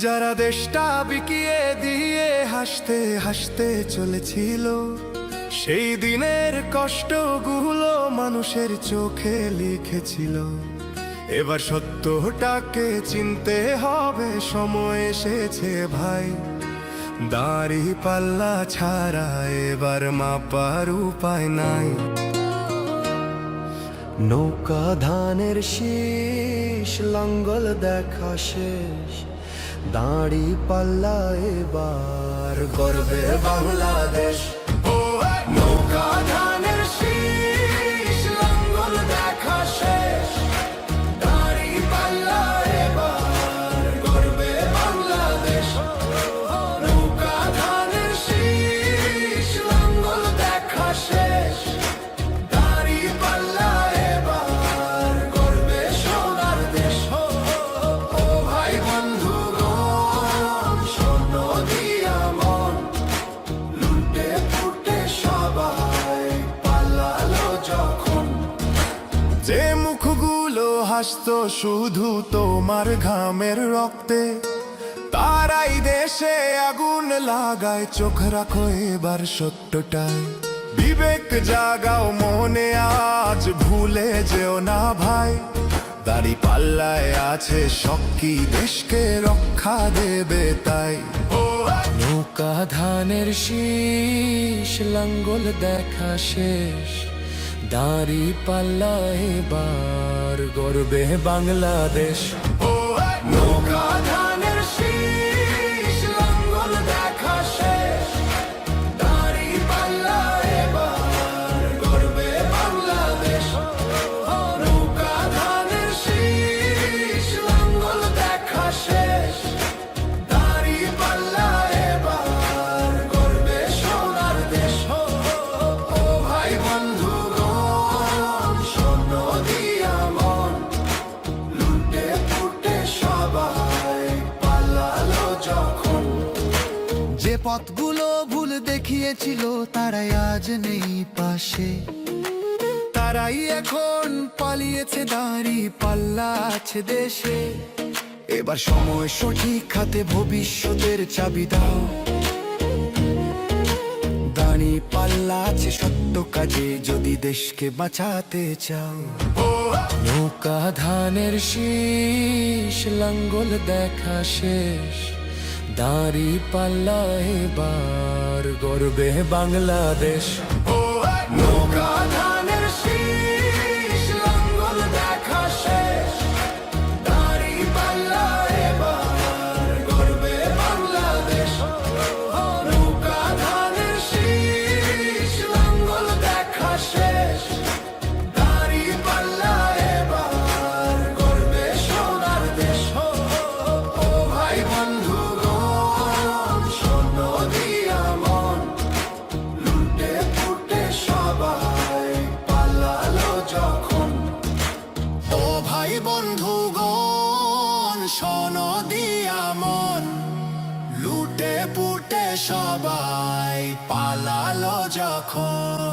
যারা দেশটা বিকিয়ে দিয়ে হাসতে হাসতে চলেছিল, সেই দিনের কষ্টগুলো মানুষের চোখে লিখেছিল। এবার সত্যটাকে চিনতে হবে, সময় এসেছে ভাই। দাড়ি পাল্লা ছাড়া এবার মাপার উপায় নাই। নৌকা ধানের শীষ, লাঙ্গল দেখা শেষ, দাড়ি পাল্লা এবার গর্বে বাংলাদেশ। নৌকা ধানের শীষ, লাঙ্গল দেখা শেষ, দাড়ি পাল্লা এবার গর্বে বাংলাদেশ। নৌকা ধানের শীষ, লাঙ্গল দেখা শেষ, দাড়ি পাল্লা এবার গর্বে সোনার দেশ। ও ভাই বন্ধুগণ, শোনো দিয়া মন, লুটে ফুটে সবাই পালালো যখন। যে মুখগুলো হাসতো শুধু তোমার ঘামের রক্তে, তারাই দেশে আগুন লাগায়। চোখ রাখো এবার সত্যটায়, বিবেক জাগাও মনে, আজ ভুলে যেও না ভাই। দাড়ি পাল্লায় আছে শক্তি, দেশকে রক্ষা দেবে তাই। নৌকা ধানের শীষ, লাঙ্গল দেখা শেষ, দাড়ি পাল্লা এবার গর্বে বাংলাদেশ। নৌকা ধানের শীষ, লাঙ্গল দেখা শেষ, দাড়ি পাল্লা এবার গর্বে বাংলাদেশ। নৌকা ধানের শীষ, লাঙ্গল দেখা শেষ, দাড়ি পাল্লা এবার গর্বে সোনার দেশ। ও ভাই বন্ধুগণ, শোনো দিয়া মন, লুটে ফুটে সবাই পালালো যখন। যে পথগুলো ভুল দেখিয়েছিল তারাই আজ নেই পাশে, তারাই এখন পালিয়েছে, দাড়ি পাল্লা আছে দেশে। এবার সময় সঠিক হাতে, ভবিষ্যতের চাবি দাও। দাড়ি পাল্লা আছে সত্য কাজে, যদি দেশকে বাঁচাতে চাও। নৌকা ধানের শীষ, লাঙ্গল দেখা শেষ, দাড়ি পাল্লা এবার গর্বে বাংলাদেশ। নৌকা ধানের শীষ, লাঙ্গল দেখা শেষ, দাড়ি পাল্লা এবার গর্বে বাংলাদেশ। নৌকা ধানের শীষ, লাঙ্গল দেখা শেষ, দাড়ি পাল্লা এবার গর্বে সোনার দেশ। ও ভাই বন্ধুগণ, শোনো দিয়া মন, লুটে ফুটে সবাই পালালো যখন। ও ভাই বন্ধুগণ, শোনো দিয়া মন, লুটে পুটে সবাই পালালো যখন।